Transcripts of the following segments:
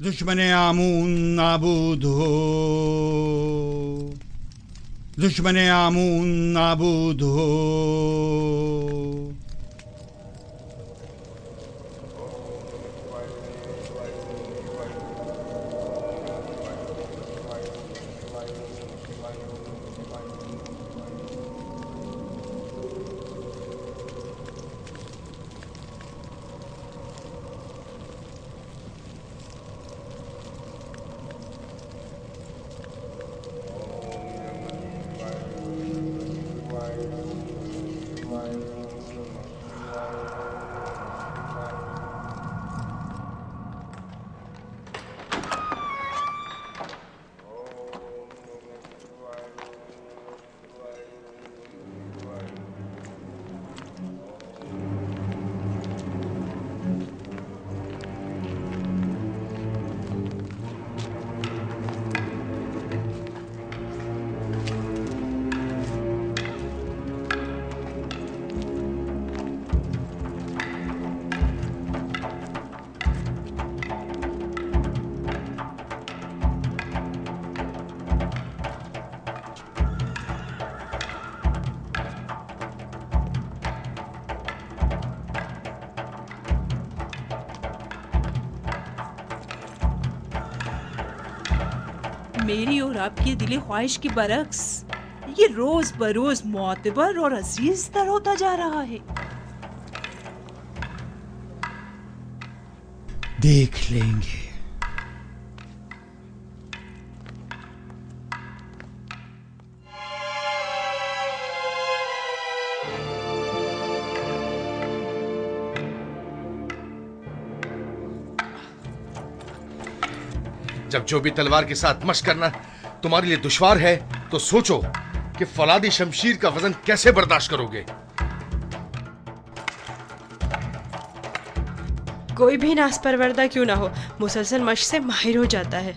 दुश्मने आमून नाबूद हो, दुश्मने आमून नाबूद हो। मेरी और आपकी दिली ख्वाहिश की बरक्स ये रोज बरोज मोतबर और अजीज तर होता जा रहा है। देख लेंगे। जब जो भी तलवार के साथ मशक करना तुम्हारे लिए दुश्वार है तो सोचो कि फौलादी शमशीर का वजन कैसे बर्दाश्त करोगे। कोई भी नासपरवरदा क्यों ना हो, मुसलसल मशक से माहिर हो जाता है।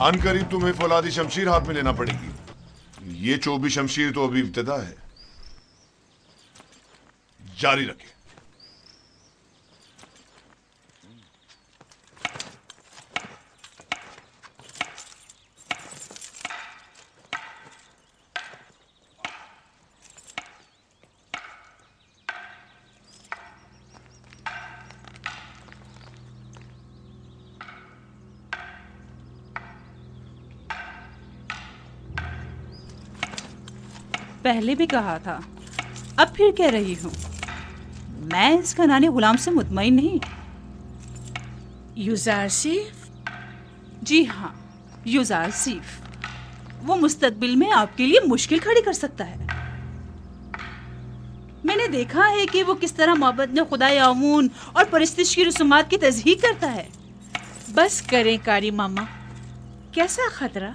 अनकरीब तुम्हें फौलादी शमशीर हाथ में लेना पड़ेगी। ये चोबी शमशीर तो अभी इब्तिदा है, जारी रखें। पहले भी कहा था, अब फिर कह रही हूँ, मैं इस खनानी गुलाम से मुतमईन नहीं। युजारसीफ? जी हाँ, युजारसीफ। वो मुस्तकबिल में आपके लिए मुश्किल खड़ी कर सकता है। मैंने देखा है कि वो किस तरह मोहब्बत में खुदाई आमून और परिस्तिश की रसूमात की तज़हीक करता है। बस करें कारी मामा, कैसा खतरा?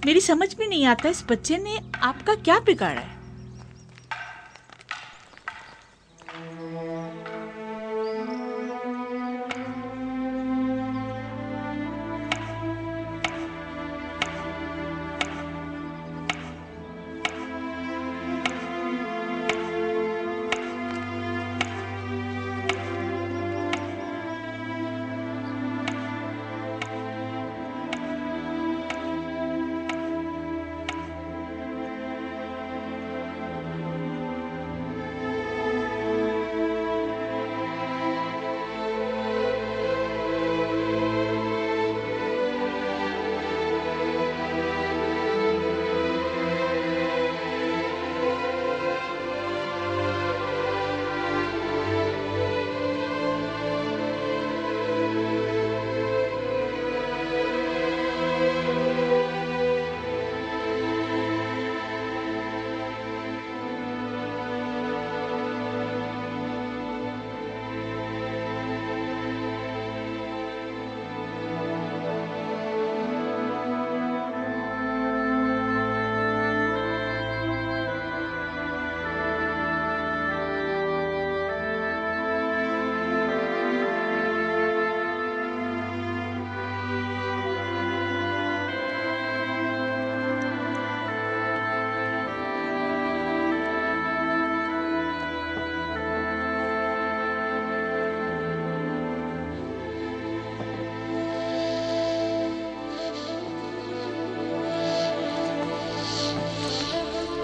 मेरी समझ में नहीं आता इस बच्चे ने आपका क्या बिगाड़ा है।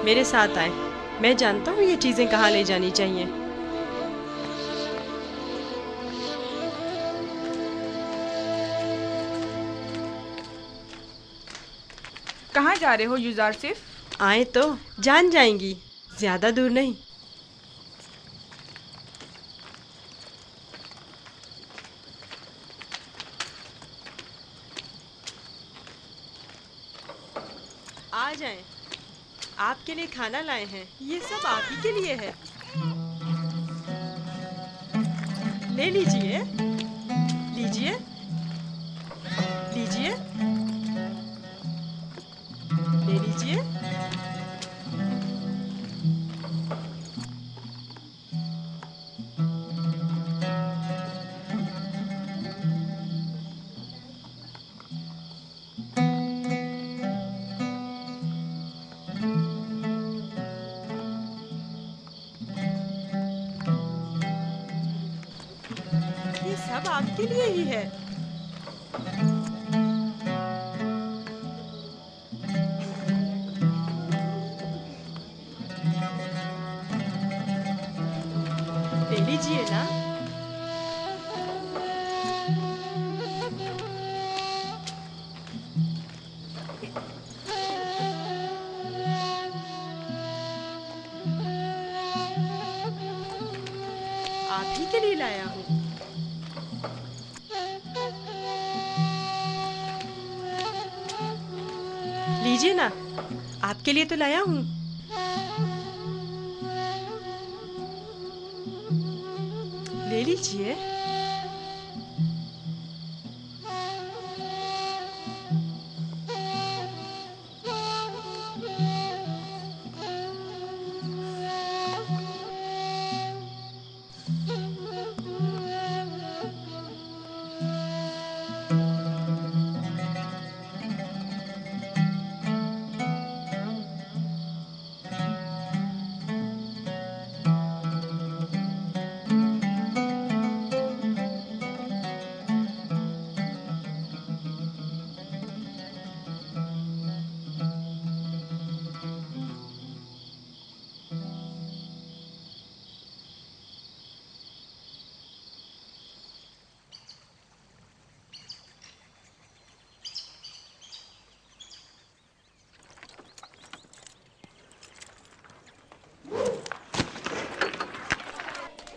मेरे साथ आए। मैं जानता हूँ ये चीजें कहाँ ले जानी चाहिए। कहाँ जा रहे हो युजार सिर्फ? आए तो जान जाएंगी, ज्यादा दूर नहीं। आ जाएं। आपके लिए खाना लाए हैं, ये सब आप ही के लिए है। ले लीजिए, लीजिए, लीजिए, ले लीजिए। ये सब आपके लिए ही है। ले लीजिए ना। आप ही के लिए लाया हूँ। लीजिए ना, आपके लिए तो लाया हूँ। ले लीजिए।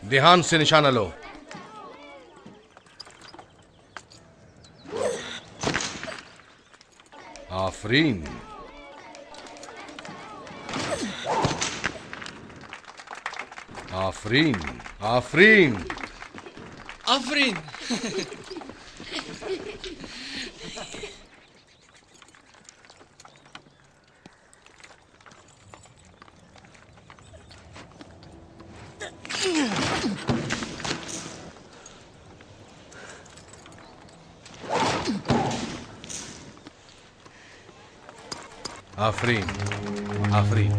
ध्यान से निशाना लो। आफरीन। आफरीन। आफरीन। आफरीन। आफरीन। आफरीन।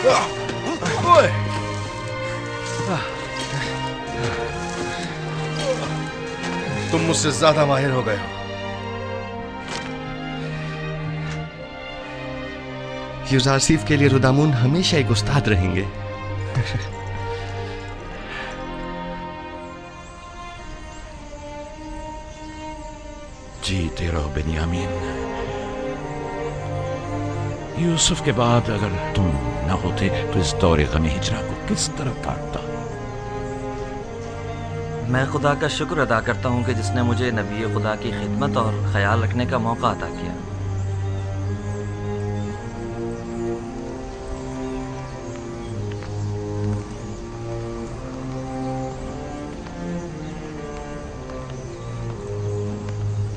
ओए! तुम मुझसे ज्यादा माहिर हो गए हो। यूजारसीफ के लिए रुदामुन हमेशा एक उस्ताद रहेंगे। जीते रहो बेनियामीन। यूसुफ के बाद अगर तुम न होते तो इस दौरे गम हिजरा को किस तरह काटता। मैं खुदा का शुक्र अदा करता हूँ कि जिसने मुझे नबी खुदा की खिदमत और ख्याल रखने का मौका अता किया।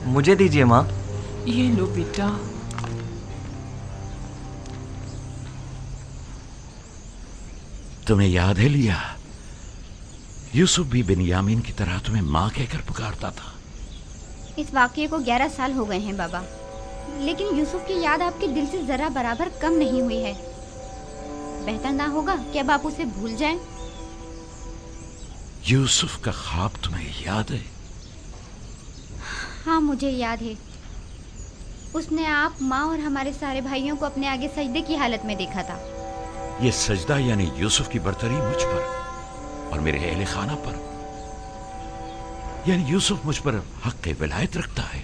मुझे दीजिए माँ। ये लो बेटा। तुम्हें याद है लिया, यूसुफ भी बिन्यामीन की तरह तुम्हें माँ कहकर पुकारता था। इस वाकये को 11 साल हो गए हैं बाबा, लेकिन यूसुफ की याद आपके दिल से जरा बराबर कम नहीं हुई है। बेहतर ना होगा कि अब आप उसे भूल जाएं? यूसुफ का ख्वाब तुम्हें याद है? हाँ मुझे याद है। उसने आप, माँ और हमारे सारे भाइयों को अपने आगे सजदे की हालत में देखा था। ये सजदा यानी यूसुफ की बरतरी मुझ पर और मेरे अहले खाना पर, यानी यूसुफ मुझ पर हक विलायत रखता है।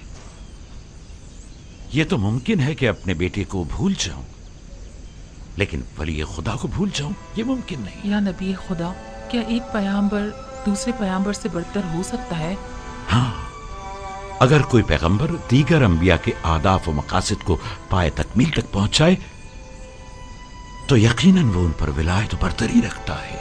यह तो मुमकिन है कि अपने बेटे को भूल जाऊं, लेकिन वली खुदा को भूल जाऊं यह मुमकिन नहीं। या नबी खुदा, क्या एक पैगंबर दूसरे पैगंबर से बढ़कर हो सकता है? हाँ, अगर कोई पैगंबर दीगर अंबिया के आदाफ व मकासद को पाए तकमील तक पहुंचाए तो यकीनन वो उन पर विलायत बरतरी रखता है।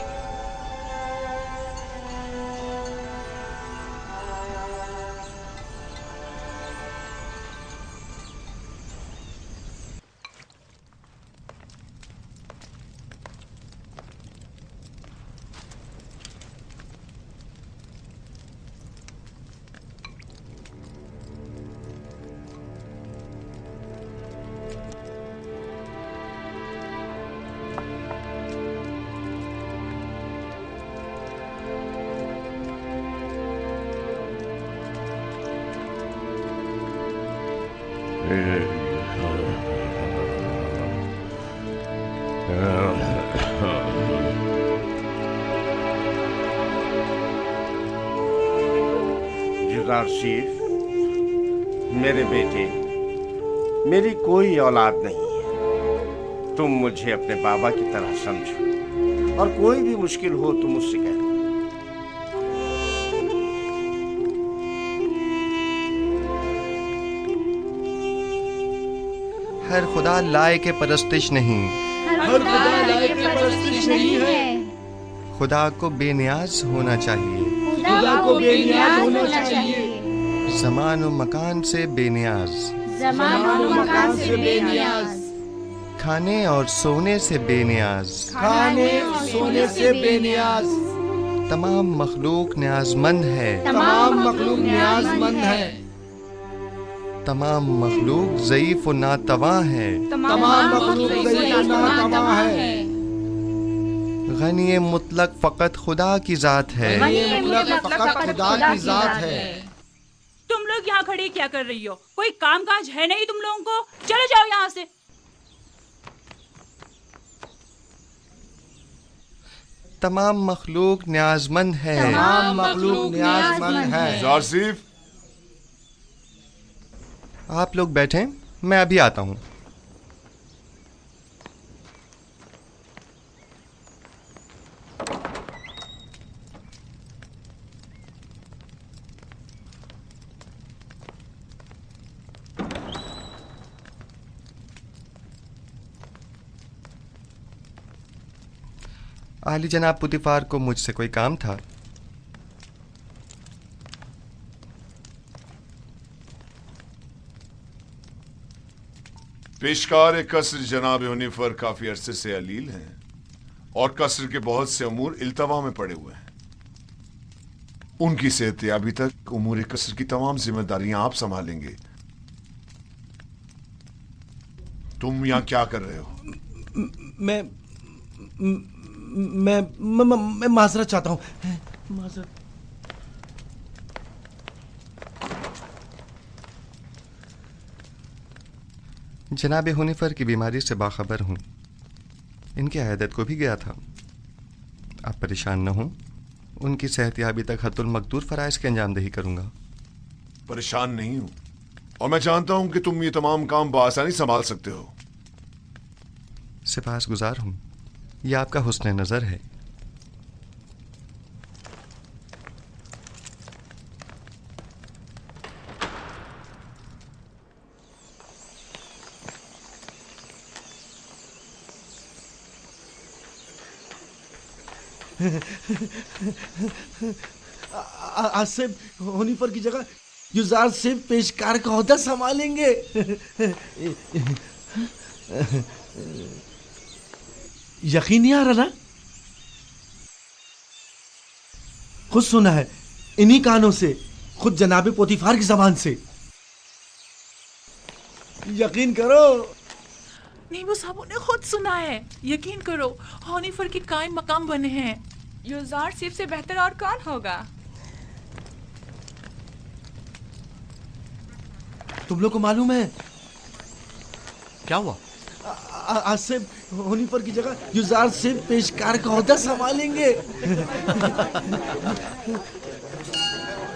यूसुफ, मेरे बेटे, मेरी कोई औलाद नहीं है। तुम मुझे अपने बाबा की तरह समझो और कोई भी मुश्किल हो तो मुझसे कह दो। हर खुदा लायक परस्तिश नहीं, हर खुदा लायक परस्तिश नहीं है। खुदा को बेनियाज होना चाहिए, खुदा को बेनियाज होना चाहिए। ज़मान व मकान से बेनियाज, ज़मान व मकान से बेनियाज। खाने और सोने से बेनियाज, खाने और सोने से बेनियाज। तमाम मखलूक न्याजमंद है, तमाम मखलूक न्याजमंद है। तमाम मखलूक ज़ईफ व नातवा है, तमाम मखलूक ज़ईफ व नातवा है। गनी मुतलक फ़कत खुदा की ज़ात है, फ़कत खुदा की ज़ात है। तुम लोग यहाँ खड़े क्या कर रही हो? कोई काम काज है नहीं तुम लोगों को? चले जाओ यहाँ से। तमाम मखलूक न्याजमंद है, तमाम मखलूक न्याजमंद है। यूसुफ, आप लोग बैठें, मैं अभी आता हूँ। आली जनाब पुतिफार को मुझसे कोई काम था। पेशकार कसर जनाब यूनिफर काफी अरसे से अलील हैं और कसर के बहुत से अमूर इल्तवा में पड़े हुए हैं। उनकी सेहतयाबी तक उमूर कसर की तमाम जिम्मेदारियां आप संभालेंगे। तुम यहां क्या कर रहे हो? मैं माजरत चाहता हूँ। माजरत। जनाब हुनिफर की बीमारी से बाखबर हूँ। इनकी अयादत को भी गया था। आप परेशान न हों, उनकी सेहतयाबी तक हत्तुल मकदूर फराइज की अंजामदही करूँगा। परेशान नहीं हूँ और मैं जानता हूँ कि तुम ये तमाम काम बआसानी संभाल सकते हो। सिपासगुजार हूँ, यह आपका हुस्न नज़र है। आसिफ हुनिफर की जगह युजार सिर्फ पेशकार का ओहदा संभालेंगे। यकीन नहीं आ रहा ना? खुद सुना है इन्हीं कानों से, खुद जनाबे पोतीफार की जबान से। यकीन करो। नहीं, वो साहब ने खुद सुना है। यकीन करो, हुनिफर के कायम मकाम बने हैं। युजार सिर्फ से बेहतर और कौन होगा? तुम लोग को मालूम है क्या हुआ? आसिफ हुनिफर की जगह युजार सिर्फ पेशकार का ओहदा संभालेंगे।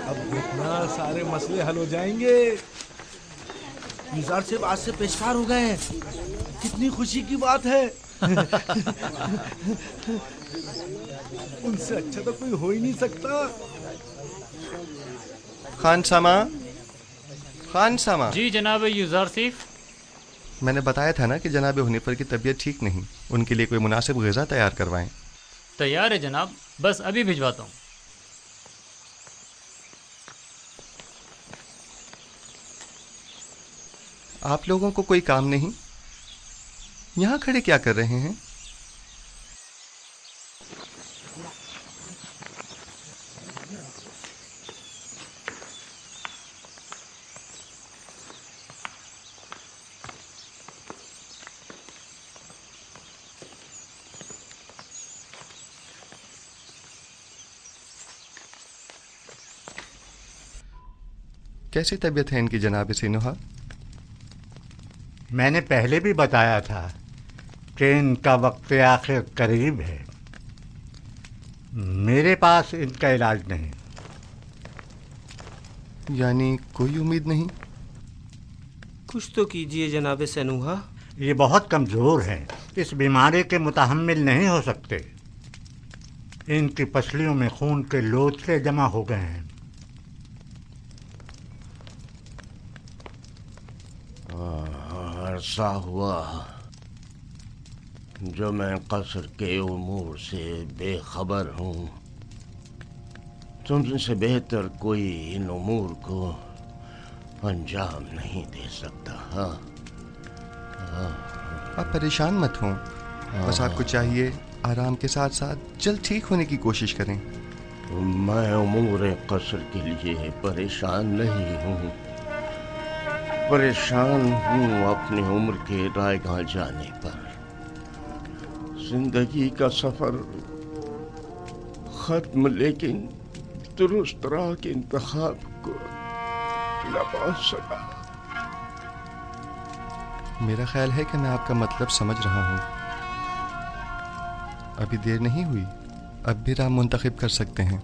अब देखना सारे मसले हल हो जाएंगे। युजार सिर्फ आज से पेशकार हो गए हैं। कितनी खुशी की बात है। उनसे अच्छा तो कोई हो ही नहीं सकता। खान सामा, खान सामा। जी जनाब युजारसिफ। मैंने बताया था ना कि जनाब हुनिफर की तबीयत ठीक नहीं, उनके लिए कोई मुनासिब ग़िज़ा तैयार करवाएं। तैयार है जनाब, बस अभी भिजवाता हूँ। आप लोगों को कोई काम नहीं? यहाँ खड़े क्या कर रहे हैं? कैसी तबीयत है इनकी जनाब सिनुहा? मैंने पहले भी बताया था कि इनका वक्त आखिर करीब है। मेरे पास इनका इलाज नहीं। यानी कोई उम्मीद नहीं? कुछ तो कीजिए जनाब सैनुहा। ये बहुत कमज़ोर हैं, इस बीमारी के मुतहम्मिल नहीं हो सकते। इनकी पसलियों में खून के लोथड़े जमा हो गए हैं। अरसा हुआ जो मैं कसर के उमूर से बेखबर हूँ। तुमसे बेहतर कोई इन उमूर को अंजाम नहीं दे सकता। आप परेशान मत हों, बस आपको चाहिए आराम के साथ साथ जल्द ठीक होने की कोशिश करें। मैं उमूर कसर के लिए परेशान नहीं हूँ। परेशान हूँ अपनी उम्र के रायगाह जाने पर। जिंदगी का सफर खत्म, लेकिन दुरुस्त राह के इंतखाब को न पा सका। मेरा ख्याल है कि मैं आपका मतलब समझ रहा हूँ। अभी देर नहीं हुई, अब भी राह मुंतखब कर सकते हैं।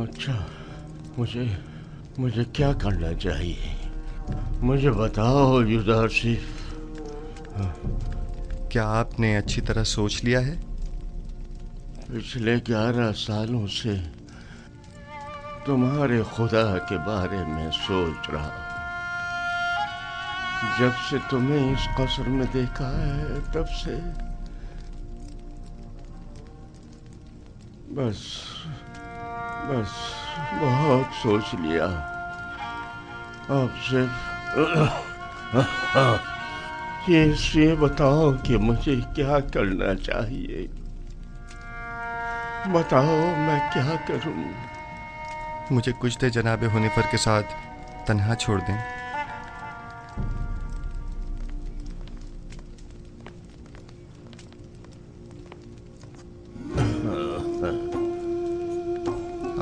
अच्छा, मुझे क्या करना चाहिए? मुझे बताओ युजारसिफ। क्या आपने अच्छी तरह सोच लिया है? पिछले 11 सालों से तुम्हारे खुदा के बारे में सोच रहा हूँ। जब से तुम्हें इस कसर में देखा है तब से बस बहुत सोच लिया। अब सिर्फ ये बताओ कि मुझे क्या करना चाहिए। बताओ मैं क्या करूं? मुझे कुछ देर जनाब हुनीफर के साथ तन्हा छोड़ दें।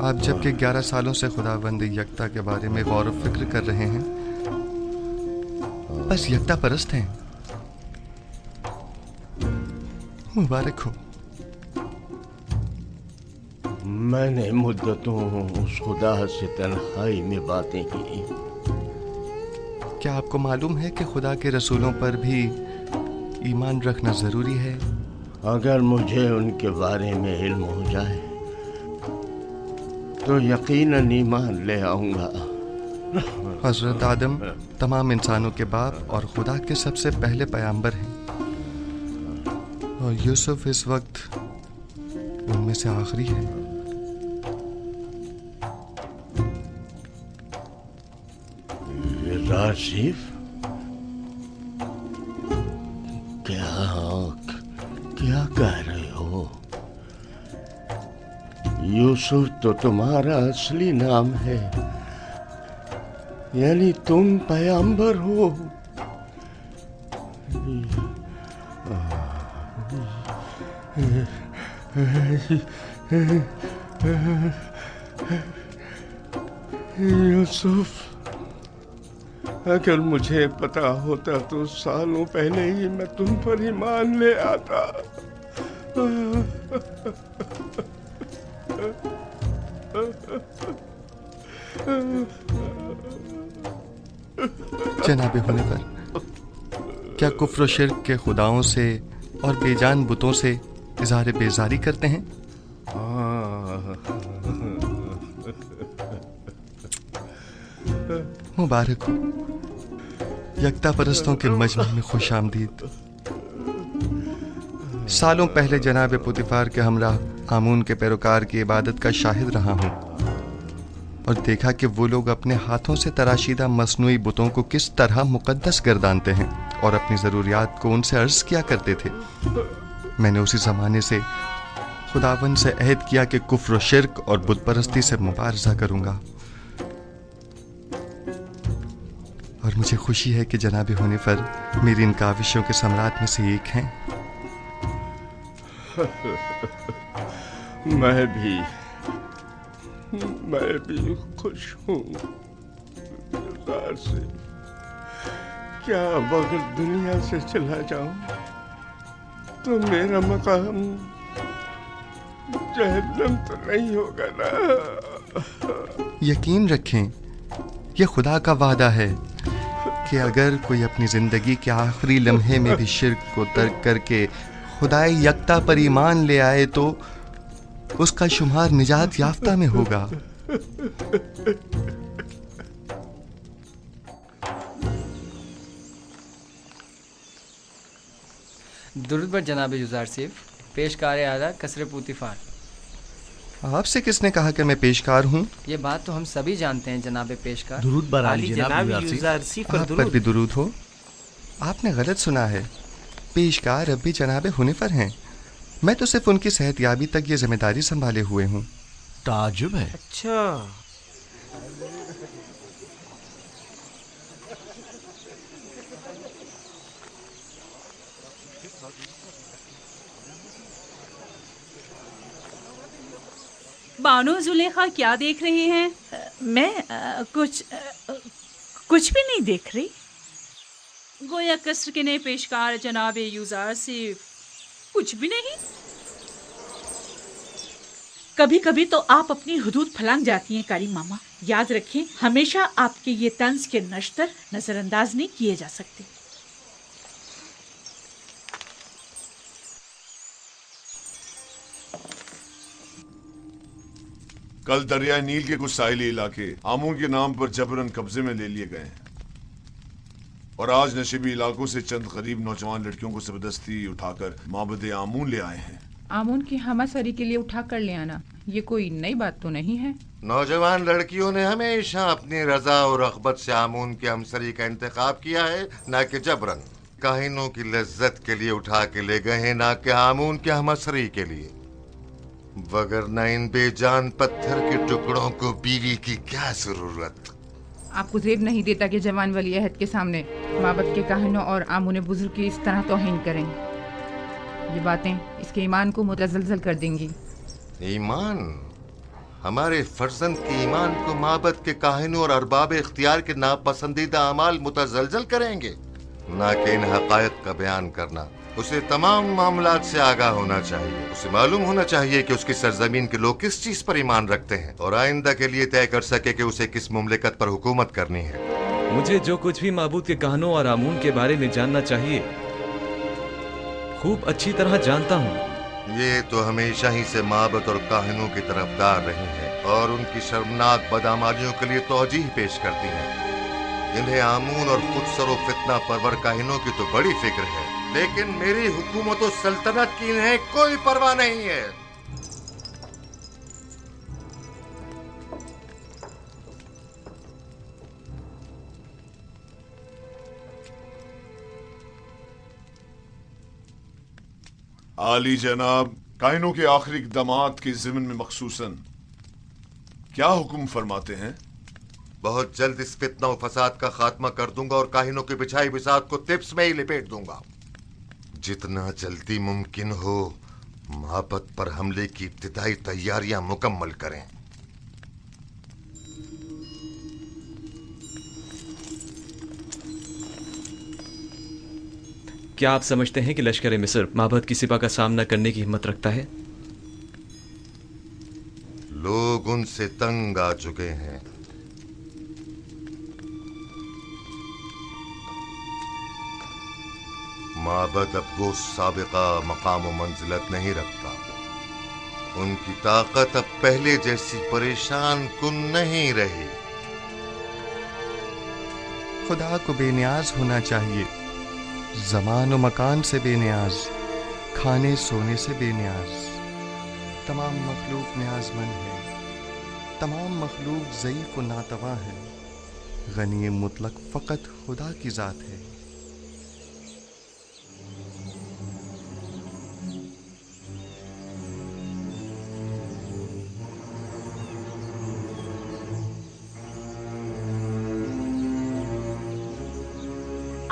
आप जबकि 11 सालों से खुदावंद यकता के बारे में गौर व फिक्र कर रहे हैं, बस यकता परस्त हैं। मुबारक हो। मैंने मुद्दतों उस खुदा से तन्हाई में बातें की। क्या आपको मालूम है कि खुदा के रसूलों पर भी ईमान रखना जरूरी है? अगर मुझे उनके बारे में इल्म हो जाए तो यकीनन ईमान ले आऊंगा। हजरत आदम तमाम इंसानों के बाप और खुदा के सबसे पहले पैगंबर हैं, और यूसुफ इस वक्त उनमें से आखिरी है। राशिफ, क्या कह रहे हो? यूसुफ तो तुम्हारा असली नाम है, यानी तुम पैगंबर हो। यूसुफ, अगर मुझे पता होता तो सालों पहले ही मैं तुम पर ईमान ले आता। जनाब हुनीफर, क्या कुफ्र शिर्क के खुदाओं से और बेजान बुतों से इज़हार बेजारी करते हैं? मुबारक हो। यकता परस्तों के मजमे में खुश आमदीद। सालों पहले जनाब पुतिफार के हमराह आमून के पैरोकार की इबादत का शाहिद रहा हूँ, और देखा कि वो लोग अपने हाथों से तराशीदा मसनूई बुतों को किस तरह मुकद्दस गर्दानते हैं और अपनी ज़रूरियात को उनसे अर्ज किया करते थे। मैंने उसी ज़माने से खुदावन से अहद किया कि कुफ्र शिर्क और बुत परस्ती से मुबारज़ा करूँगा, और मुझे खुशी है कि जनाब हुनीफर मेरी इन काविशों के सम्राट में से एक हैं। मैं भी खुश हूँ। से क्या अगर दुनिया से चला जाऊं तो मेरा मकाम जहन्नम तो नहीं होगा ना? यकीन रखें, यह खुदा का वादा है कि अगर कोई अपनी जिंदगी के आखिरी लम्हे में भी शिर्क को तर्क करके खुदाई यकता पर ईमान ले आए तो उसका शुमार निजात याफ्ता में होगा। दुरूद बर जनाब युज़ारसिफ, पेशकार आला कसर पुतिफार। आपसे किसने कहा कि मैं पेशकार हूँ? ये बात तो हम सभी जानते हैं जनाब पेशकार। दुरूद बर आली जनाब युज़ारसिफ। आप पर भी दुरूद हो। आपने गलत सुना है, पेशकार अब भी जनाब हुनीफर हैं। मैं तो सिर्फ उनकी सेहतयाबी तक ये जिम्मेदारी संभाले हुए हूँ। ताजुब है। अच्छा, बानो जुलेखा क्या देख रहे हैं? मैं कुछ भी नहीं देख रही। गोया कसर के नए पेशकार जनाब यूज़ार से कुछ भी नहीं। कभी कभी तो आप अपनी हुदूद फलांग जाती हैं कारी मामा। याद रखें, हमेशा आपके ये तंज के नश्तर नजरअंदाज नहीं किए जा सकते। कल दरियाई नील के कुछ साहिली इलाके आमून के नाम पर जबरन कब्जे में ले लिए गए हैं, और आज नशीबी इलाकों से चंद गरीब नौजवान लड़कियों को जबरदस्ती उठाकर माबद आमून ले आए हैं। आमून की हमासरी के लिए उठा कर ले आना ये कोई नई बात तो नहीं है। नौजवान लड़कियों ने हमेशा अपनी रजा और रग़बत से आमून की हमसरी का इंतखाब किया है, न कि जबरन। काहिनों की लज्जत के लिए उठा के ले गए हैं, न कि आमून की हमसरी के लिए। वगरना इन बेजान पत्थर के टुकड़ों को बीवी की क्या जरूरत। आपको जेब नहीं देता कि जवान वली अहद के सामने माबद के काहिनों और आमुने बुजुर्ग की इस तरह तौहीन करें। ये बातें इसके ईमान को मुतज़लज़ल कर देंगी। ईमान? हमारे फर्जंद के ईमान को माबद के काहिनों और अरबाब इख्तियार के नापसंदीदा अमाल मुतज़लज़ल करेंगे? ना कि इन हक़ाइक़ का बयान करना। उसे तमाम मामलात से आगाह होना चाहिए। उसे मालूम होना चाहिए कि उसकी सरजमीन के लोग किस चीज पर ईमान रखते हैं और आइंदा के लिए तय कर सके कि उसे किस मुमलिकत पर हुकूमत करनी है। मुझे जो कुछ भी माबूद के कहानों और आमून के बारे में जानना चाहिए खूब अच्छी तरह जानता हूँ। ये तो हमेशा ही से माबद और काहिनों की तरफदार रही है और उनकी शर्मनाक बदआमालियों के लिए तौजीह पेश करती है। इन्हें आमून और खुदसर फितना परवर काहिनों की तो बड़ी फिक्र है, लेकिन मेरी हुकूमत और सल्तनत की इन्हें कोई परवाह नहीं है। आली जनाब, काहिनों के आखिरी इक़दामात के ज़िम्न में मखसूसन क्या हुक्म फरमाते हैं? बहुत जल्द इस फितना और फसाद का खात्मा कर दूंगा और काहिनों की बिछाई बिसात को तिप्स में ही लिपेट दूंगा। जितना जल्दी मुमकिन हो माबद पर हमले की इब्तिदाई तैयारियां मुकम्मल करें। क्या आप समझते हैं कि लश्कर मिस्र माबद की सिपा का सामना करने की हिम्मत रखता है? लोग उनसे तंग आ चुके हैं। माबद अब वो साबिका मकाम व मंजिलत नहीं रखता। उनकी ताकत अब पहले जैसी परेशान कुन नहीं रही। खुदा को बेनियाज होना चाहिए, ज़मान व मकान से बेनियाज, खाने सोने से बेनियाज। तमाम मखलूक न्याज़मंद है, तमाम मखलूक ज़ईफ़ व नातवा है। गनी मुतलक फ़कत खुदा की ज़ात है।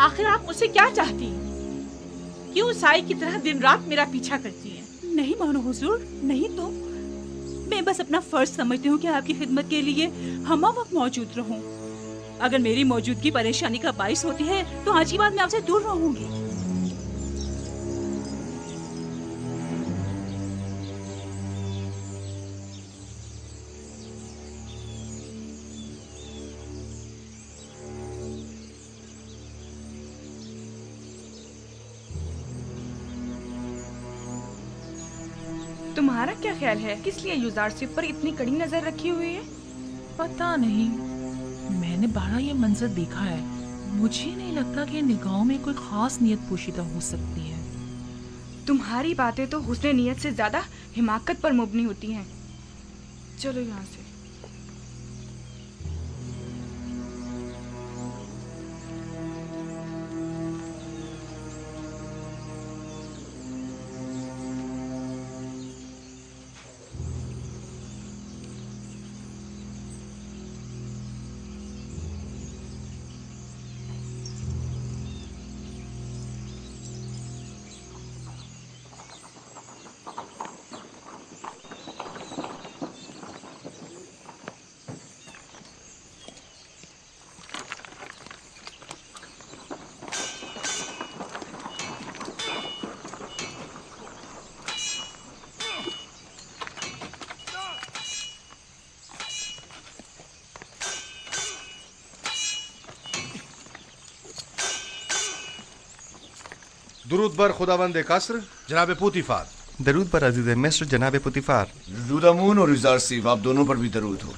आखिर आप मुझसे क्या चाहती हैं? क्यों साई की तरह दिन रात मेरा पीछा करती हैं? नहीं मानो हुजूर, नहीं तो मैं बस अपना फर्ज समझती हूँ कि आपकी खिदमत के लिए हम वक्त मौजूद रहूं। अगर मेरी मौजूदगी परेशानी का बाइस होती है तो आज की बात मैं आपसे दूर रहूंगी। तुम्हारा क्या ख्याल है, किस लिए यूजारशिप पर इतनी कड़ी नजर रखी हुई है? पता नहीं, मैंने बड़ा ये मंजर देखा है। मुझे नहीं लगता कि निगाहों में कोई खास नियत पोशीदा हो सकती है। तुम्हारी बातें तो हुस्न नियत से ज्यादा हिमाकत पर मबनी होती हैं। चलो यहाँ से। दुरूद बर खुदाबंद कसर जनाब पुतीफार। दरूद पर अजीज मिस्र जनाब पुतीफार। दुदामून और इजार सीफ, आप दोनों पर भी दरूद हो।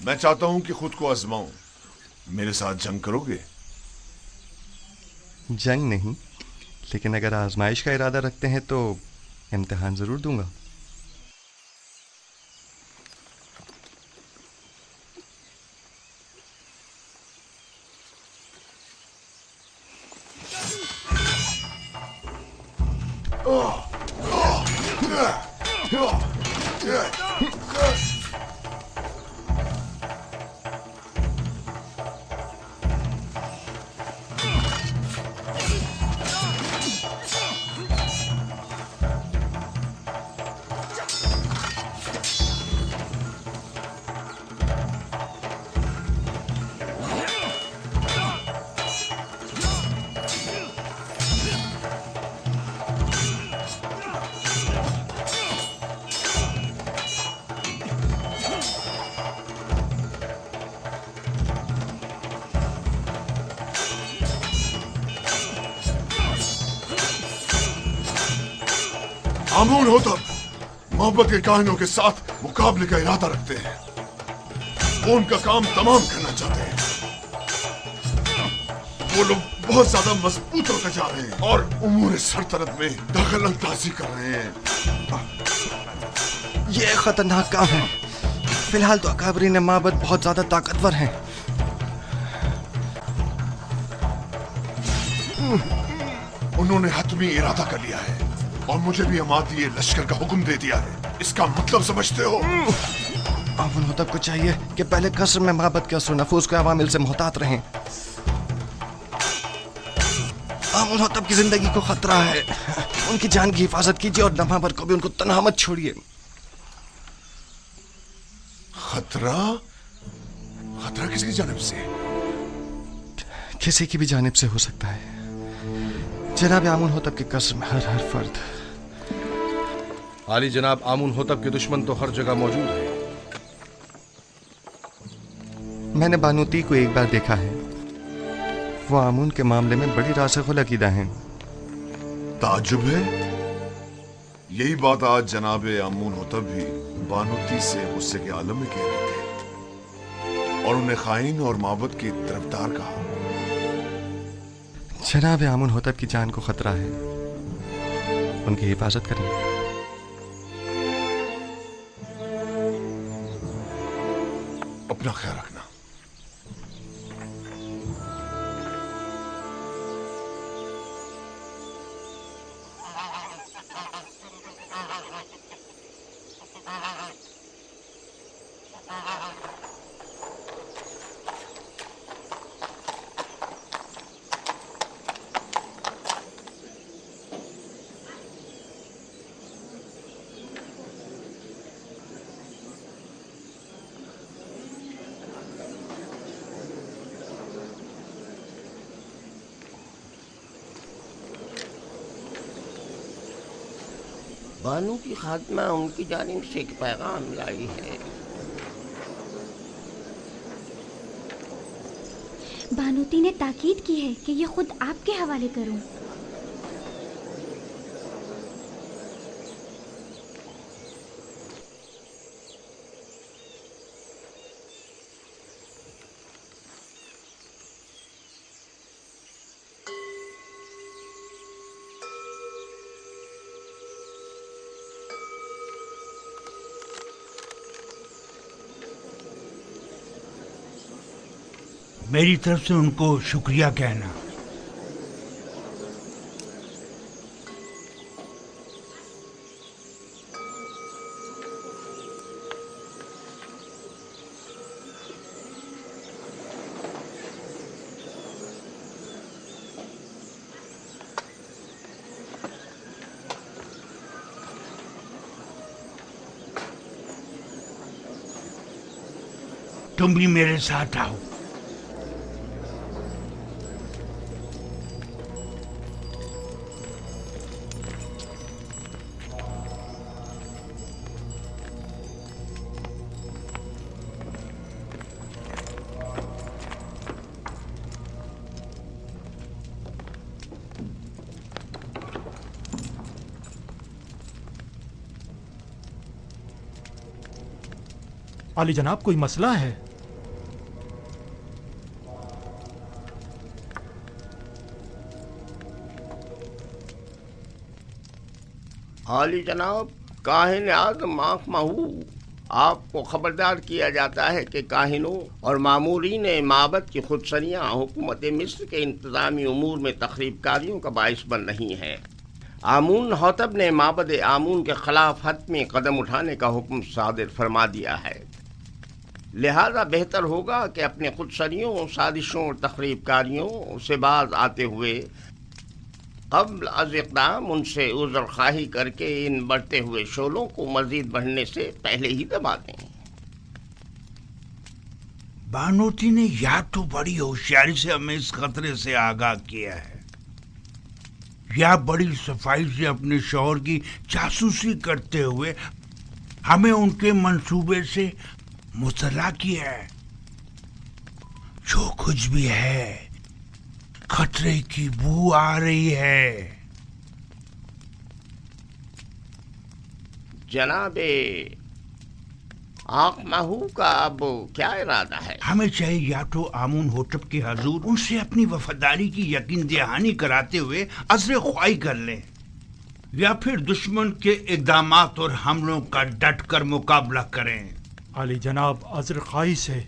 मैं चाहता हूं कि खुद को आजमाऊं। मेरे साथ जंग करोगे? जंग नहीं, लेकिन अगर आजमाइश का इरादा रखते हैं तो इम्तिहान जरूर दूंगा। आमून होतब मोहब्बत के काहिनों के साथ मुकाबले का इरादा रखते हैं। वो उनका काम तमाम करना चाहते हैं। वो लोग बहुत ज्यादा मजबूत होते जा रहे हैं और उमूर सल्तनत में दखल अंदाजी कर रहे हैं। ये खतरनाक काम है। फिलहाल तो अकाबरीन माबद बहुत ज्यादा ताकतवर हैं। उन्होंने हतमी इरादा कर लिया है और मुझे भी अमादिये लश्कर का हुक्म दे दिया है। इसका मतलब समझते हो? आमुन होतब को चाहिए कि पहले कसर में माबद के असर नफूस के अवामिल से मोहतात रहें। आमुन होतब की जिंदगी को खतरा है। उनकी जान की हिफाजत कीजिए और नमाबर को भी उनको तन्हा मत छोड़िए। खतरा? खतरा किसकी जानिब से? किसी की भी जानिब से हो सकता है। जनाब आमुन होतब के कसर में हर फर्द। आली जनाब, आमुन होतब के दुश्मन तो हर जगह मौजूद है। मैंने बानूती को एक बार देखा है। वो आमुन के मामले में बड़ी रासिखुल अकीदा हैं। ताज्जुब है। यही बात आज जनाबे आमून होतब भी बानूती से गुस्से के आलम में कह रहे थे और उन्हें खाइन और माबद की तरफदार कहा। जनाब आमुन होतब की जान को खतरा है। उनकी हिफाजत करें। अपना ख्याल रखना। बानू की खात्मा उनकी जानिब से एक पैगाम लाई है। बानूती ने ताकीद की है कि ये खुद आपके हवाले करूं। मेरी तरफ से उनको शुक्रिया कहना। तुम भी मेरे साथ आओ। आली जनाब, कोई मसला है? आली जनाब, काहिन आज़म आँख महू, आपको खबरदार किया जाता है कि काहिनों और मामूरीन माबद की खुदसरियाँ हुकूमत मिस्र के इंतज़ामी उमूर में तखरीबकारियों का बाइस बन रही हैं। आमून हौतब ने माबद आमून के खिलाफ हतमी कदम उठाने का हुक्म सादिर फरमा दिया है। लिहाजा बेहतर होगा कि अपने खुदसरियों, साजिशों और तखरीबकारियों से बाज आते हुए क़ब्ल अज़ इक़दाम उनसे उज़्र ख़्वाही करके इन बढ़ते हुए शोलों को मज़ीद बढ़ने से पहले ही दबा दें। बानोती ने या तो बड़ी होशियारी से हमें इस खतरे से आगाह किया है, या बड़ी सफाई से अपने शौहर की जासूसी करते हुए हमें उनके मंसूबे से मुतला किया है। जो कुछ भी है, खतरे की बू आ रही है। जनाबे आँख महू का अब क्या इरादा है? हमें चाहिए या तो आमून होटब के हजूर उनसे अपनी वफादारी की यकीन दहानी कराते हुए अज़्र ख्वाही कर लें, या फिर दुश्मन के इक़दामात और हमलों का डट कर मुकाबला करें। आली जनाब, अज़्र ख्वाही से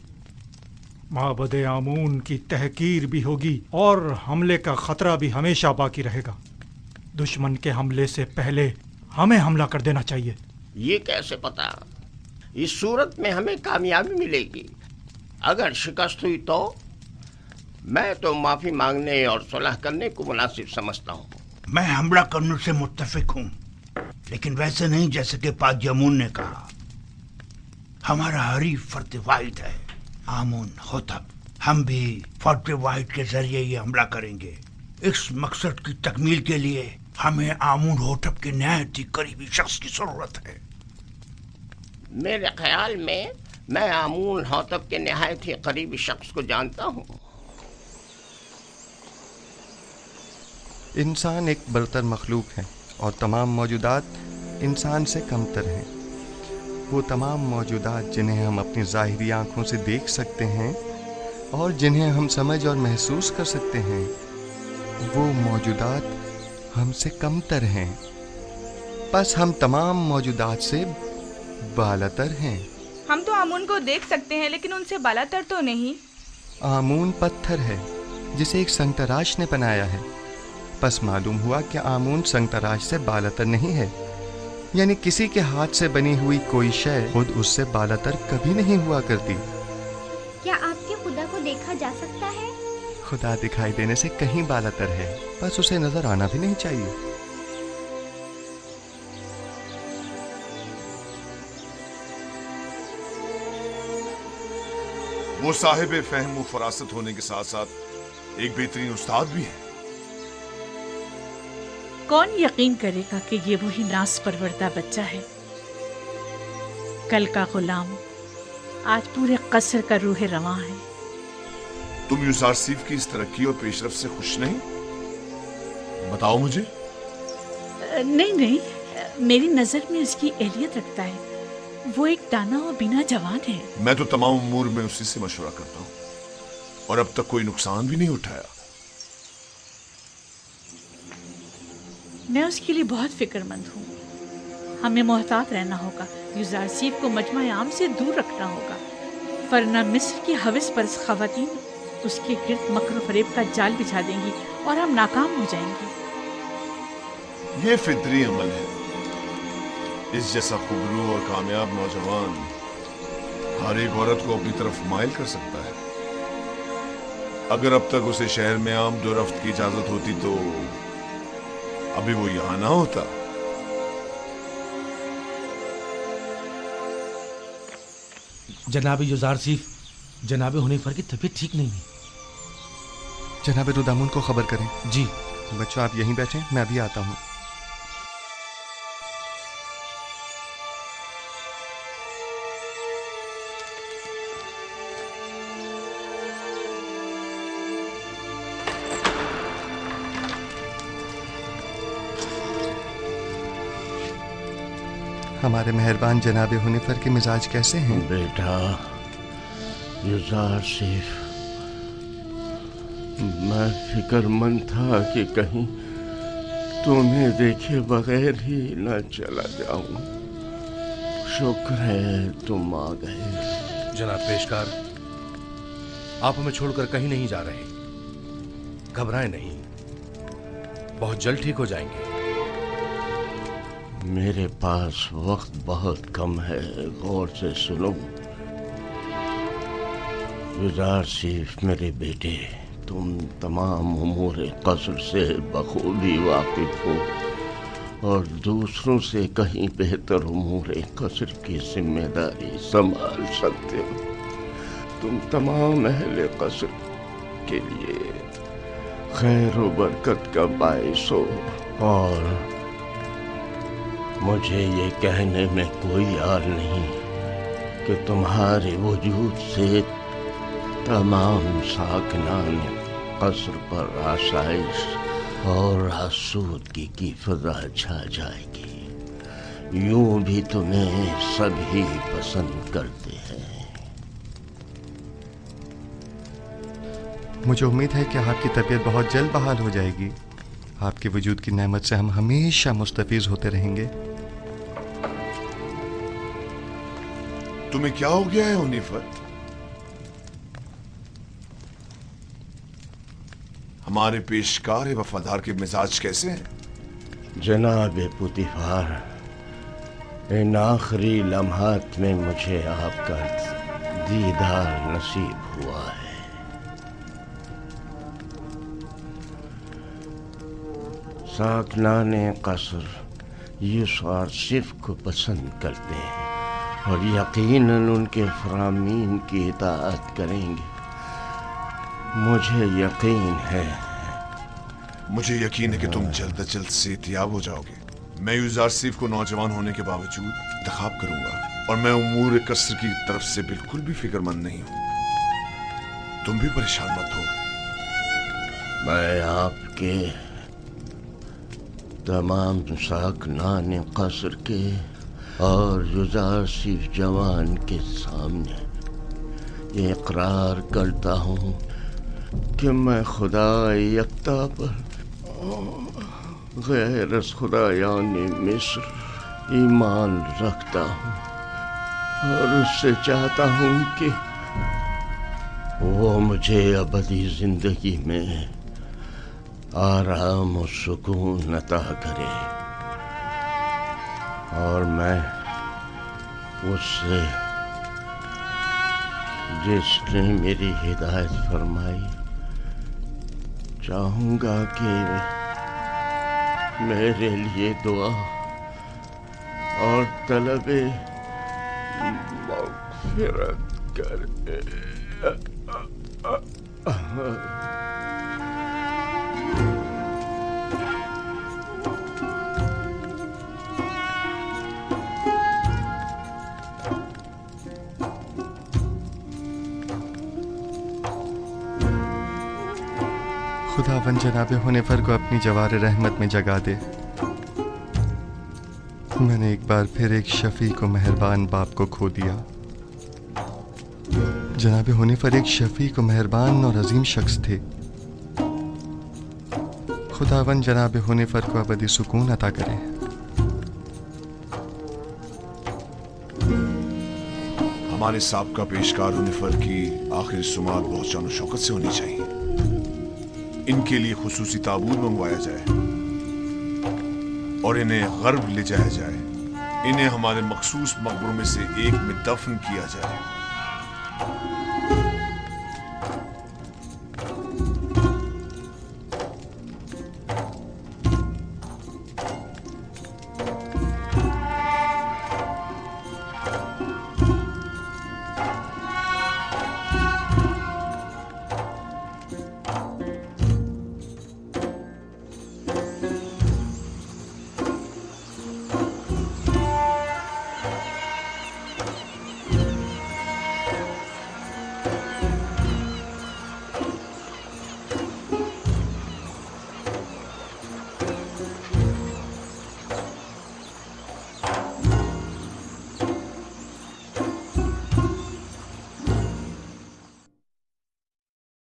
माबद आमून की तहकीर भी होगी और हमले का खतरा भी हमेशा बाकी रहेगा। दुश्मन के हमले से पहले हमें हमला कर देना चाहिए। ये कैसे पता? इस सूरत में हमें कामयाबी मिलेगी। अगर शिकस्त हुई तो मैं तो माफी मांगने और सुलह करने को मुनासिब समझता हूँ। मैं हमला करने से मुत्तफिक हूँ, लेकिन वैसे नहीं जैसे कि पाक जमून ने कहा। हमारा हरीफ फर्द वाहिद है, आमून होतब। हम भी फर्द वाहिद के जरिए ये हमला करेंगे। इस मकसद की तकमील के लिए हमें आमून होतब के नहायत ही करीबी शख्स की जरूरत है। मेरे ख्याल में मैं आमून हौतब के नहायत ही करीबी शख्स को जानता हूँ। इंसान एक बरतर मखलूक है और तमाम मौजूदात इंसान से कमतर हैं। वो तमाम मौजूदात जिन्हें हम अपनी ज़ाहिरी आँखों से देख सकते हैं और जिन्हें हम समझ और महसूस कर सकते हैं, वो मौजूदात हमसे कमतर हैं। बस हम तमाम मौजूदात से बालातर हैं। हम तो आमून को देख सकते हैं, लेकिन उनसे बालातर तो नहीं। आमून पत्थर है जिसे एक संगतराश ने बनाया है। बस मालूम हुआ कि आमून संगतराश से बालातर नहीं है, यानी किसी के हाथ से बनी हुई कोई शय खुद उससे बालातर कभी नहीं हुआ करती। क्या आपके खुदा को देखा जा सकता है? खुदा दिखाई देने से कहीं बालातर है, बस उसे नजर आना भी नहीं चाहिए। वो साहिब फहम व फरासत होने के साथ साथ एक बेहतरीन उस्ताद भी है। कौन यकीन करेगा कि ये वही नास परवरदा बच्चा है? कल का गुलाम आज पूरे कसर का रूह रवां है। तुम यूजारसीफ की इस तरक्की और पेशरफ से खुश नहीं? बताओ मुझे। नहीं नहीं, मेरी नजर में उसकी एहलियत रखता है। वो एक दाना और बिना जवान है। मैं तो तमाम उमूर में उसी से मशवरा करता हूँ और अब तक कोई नुकसान भी नहीं उठाया। मैं उसके लिए बहुत फिक्रमंद हूँ। हमें मोहतात रहना होगा। यूजारसीफ को मजमा आम से दूर रखना होगा, वरना मिस्र की हविस परस खवातीन उसके गिर्द मकर फरेब का जाल बिछा देंगी और हम नाकाम हो जाएंगे। ये फितरी अमल है। इस जैसा खुबरू और कामयाब नौजवान हर एक औरत को अपनी तरफ माइल कर सकता है। अगर अब तक उसे शहर में आमद और रफ्त की इजाजत होती तो अभी वो यहां ना होता। जनाब यूजारसीफ, जनाब हुनीफर की तबीयत ठीक नहीं है। जनाब रुदामुन को खबर करें। जी। बच्चों आप यहीं बैठें, मैं अभी आता हूँ। हमारे मेहरबान जनाब हुनीफर के मिजाज कैसे हैं? बेटा यूजारसीफ, मैं फिक्रमंद था कि कहीं तुम्हें देखे बगैर ही न चला जाऊं। शुक्र है तुम आ गए। जनाब पेशकार, आप हमें छोड़कर कहीं नहीं जा रहे। घबराएं नहीं, बहुत जल्द ठीक हो जाएंगे। मेरे पास वक्त बहुत कम है, गौर से सुनो। युज़ारसीफ मेरे बेटे, तुम तमाम उमूर क़स्र से बखूबी वाकिफ हो और दूसरों से कहीं बेहतर उमूर क़स्र की जिम्मेदारी संभाल सकते हो। तुम तमाम अहले क़स्र के लिए खैर व बरकत का बाइस हो और मुझे ये कहने में कोई यार नहीं कि तुम्हारे वजूद से तमाम साकिनान क़स्र पर आसाइश और आसूदगी की फजा छा जाएगी। यूं भी तुम्हें सभी पसंद करते हैं। मुझे उम्मीद है कि आपकी तबीयत बहुत जल्द बहाल हो जाएगी। आपके वजूद की नेमत से हम हमेशा मुस्तफीज होते रहेंगे। तुम्हें क्या हो गया है हुनीफर? हमारे पेशकार वफादार के मिजाज कैसे हैं? जनाब पुतिफार, इन आखिरी लम्हात में मुझे आपका दीदार नसीब हुआ है। साकिनान क़स्र युज़ारसीफ को पसंद करते हैं और यकीनन उनके फरामीन की इताअत करेंगे। मुझे यकीन है कि तुम जल्द अज जल्द सेहतियाब हो जाओगे। मैं युज़ारसीफ को नौजवान होने के बावजूद इंतखाब करूंगा और मैं उमूर क़स्र की तरफ से बिल्कुल भी फिक्रमंद नहीं हूं। तुम भी परेशान मत हो। मैं आपके तमाम साकिनान क़स्र के और युज़ारसीफ जवान के सामने ये इकरार करता हूँ कि मैं खुदा यकता पर गैर खुदायाने मिस्र ईमान रखता हूँ और उससे चाहता हूँ कि वो मुझे अबदी जिंदगी में आराम और सुकून अता करे और मैं उससे जिसने मेरी हिदायत फरमाई चाहूँगा कि मेरे लिए दुआ और तलबे मग़फ़िरत करे। खुदावन जनाब हुनीफर को अपनी जवार रहमत में जगा दे। मैंने एक बार फिर एक शफी को मेहरबान बाप को खो दिया। जनाब हुनीफर एक शफी को मेहरबान और अजीम शख्स थे। खुदावन जनाब हुनीफर को अबदी सुकून अता करे। हमारे साबका पेशकार हुनीफर की आखिरी सुमात बहुत शान शौकत से होनी चाहिए। इनके लिए खुसूसी ताबूत मंगवाया जाए और इन्हें गर्व ले जाया जाए। इन्हें हमारे मखसूस मकबरों में से एक में दफन किया जाए।